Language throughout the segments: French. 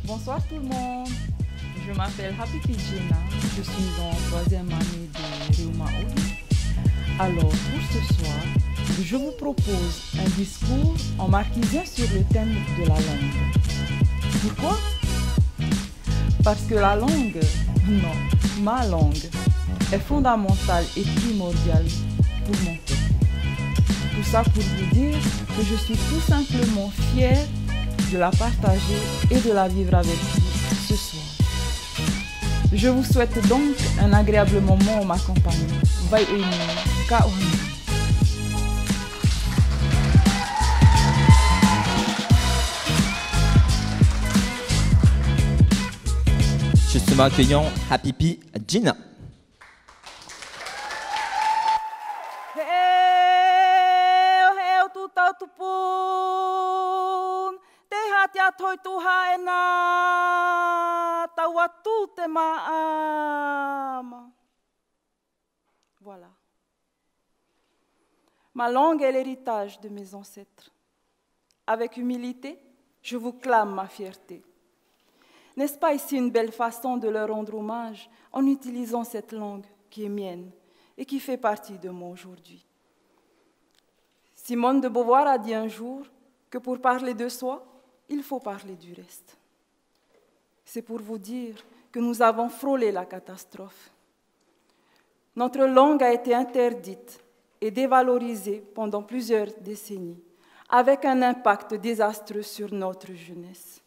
Bonsoir tout le monde, je m'appelle Happy Gina, je suis en 3e année de Reuma Audi. Alors pour ce soir, je vous propose un discours en marquisien sur le thème de la langue. Pourquoi? Parce que la langue, non, ma langue, est fondamentale et primordiale pour mon peuple. Tout ça pour vous dire que je suis tout simplement fière de la partager et de la vivre avec vous ce soir. Je vous souhaite donc un agréable moment en ma compagnie. Justement accueillons Happy Gina. Voilà. Ma langue est l'héritage de mes ancêtres. Avec humilité, je vous clame ma fierté. N'est-ce pas ici une belle façon de leur rendre hommage en utilisant cette langue qui est mienne et qui fait partie de moi aujourd'hui? Simone de Beauvoir a dit un jour que pour parler de soi, il faut parler du reste. C'est pour vous dire que nous avons frôlé la catastrophe. Notre langue a été interdite et dévalorisée pendant plusieurs décennies, avec un impact désastreux sur notre jeunesse.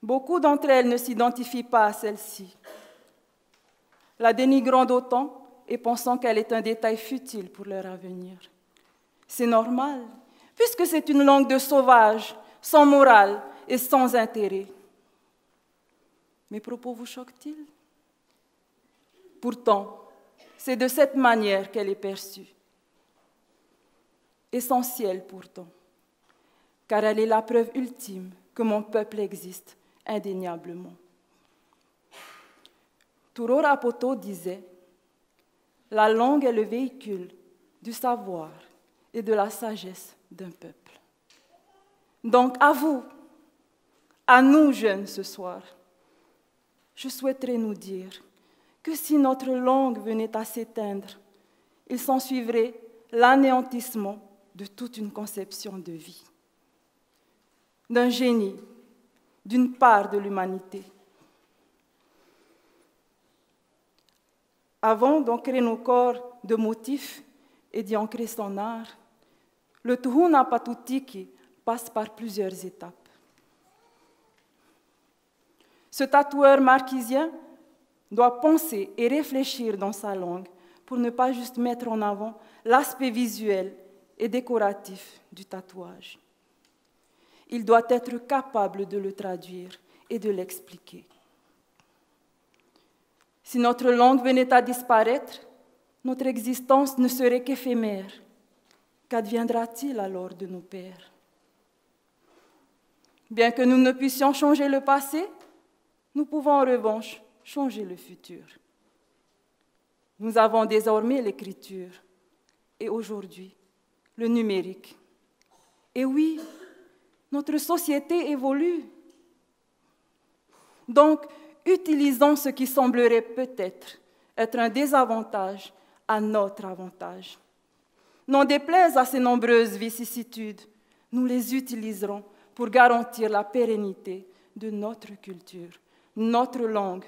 Beaucoup d'entre elles ne s'identifient pas à celle-ci, la dénigrant d'autant et pensant qu'elle est un détail futile pour leur avenir. C'est normal, puisque c'est une langue de sauvage, sans morale et sans intérêt. Mes propos vous choquent-ils? Pourtant, c'est de cette manière qu'elle est perçue. Essentielle pourtant, car elle est la preuve ultime que mon peuple existe indéniablement. Touro Rapoto disait « La langue est le véhicule du savoir et de la sagesse d'un peuple. » Donc à vous, à nous jeunes ce soir, je souhaiterais nous dire que si notre langue venait à s'éteindre, il s'ensuivrait l'anéantissement de toute une conception de vie, d'un génie, d'une part de l'humanité. Avant d'ancrer nos corps de motifs et d'y ancrer son art, le Tuhuna Patutiki passe par plusieurs étapes. Ce tatoueur marquisien doit penser et réfléchir dans sa langue pour ne pas juste mettre en avant l'aspect visuel et décoratif du tatouage. Il doit être capable de le traduire et de l'expliquer. Si notre langue venait à disparaître, notre existence ne serait qu'éphémère. Qu'adviendra-t-il alors de nos pères? Bien que nous ne puissions changer le passé, nous pouvons en revanche changer le futur. Nous avons désormais l'écriture et aujourd'hui le numérique. Et oui, notre société évolue. Donc, utilisons ce qui semblerait peut-être être un désavantage à notre avantage. N'en déplaise à ces nombreuses vicissitudes, nous les utiliserons pour garantir la pérennité de notre culture, notre langue,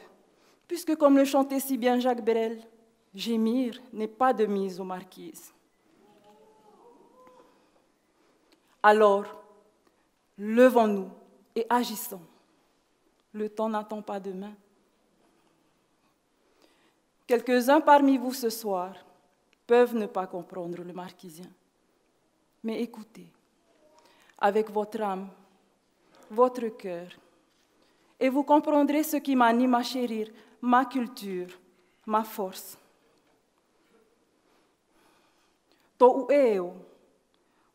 puisque comme le chantait si bien Jacques Brel, gémir n'est pas de mise aux marquises. Alors, levons-nous et agissons. Le temps n'attend pas demain. Quelques-uns parmi vous ce soir peuvent ne pas comprendre le marquisien, mais écoutez, avec votre âme, votre cœur, et vous comprendrez ce qui m'anime à chérir ma culture, ma force. To ueo,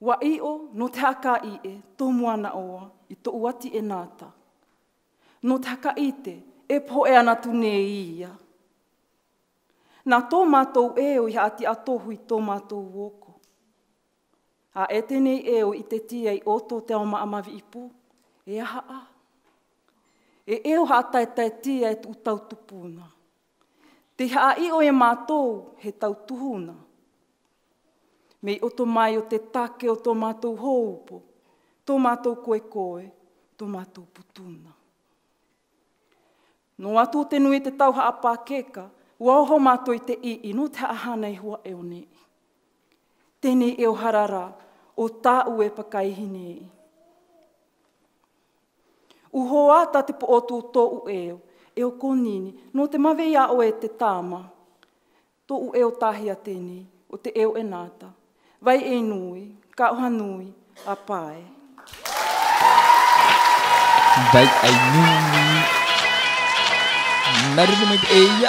wa io no te haka i e, to moana oa, i to uati e nata. No te haka i te, e po e anatu ne ia. Nā tō mātou eo i ati atohu i tō mātou woko. A e tenei eo i te tia i oto te oma amavi i pū, e aha a. E eo hata e tai tia e tu tau tupuna. Te haai o e mātou he tau tuhuna. Mei o to mai o te take o tō mātou houpo, tō mātou koe koe, tō mātou putuna. No atu te nui te tau haapā keka, ua oho mātou i te ii, no te ahana i hua eo nei. Tēnei eo harara o tā ue pakaihi nei. Uho ata te po o tū tō u eo konini, no te mawei a o e te tāma. Tō u eo tahia tēnei, o te eo e nāta. Vai e nui, ka oha nui, a pae. Vai e nui, marunumit e ia.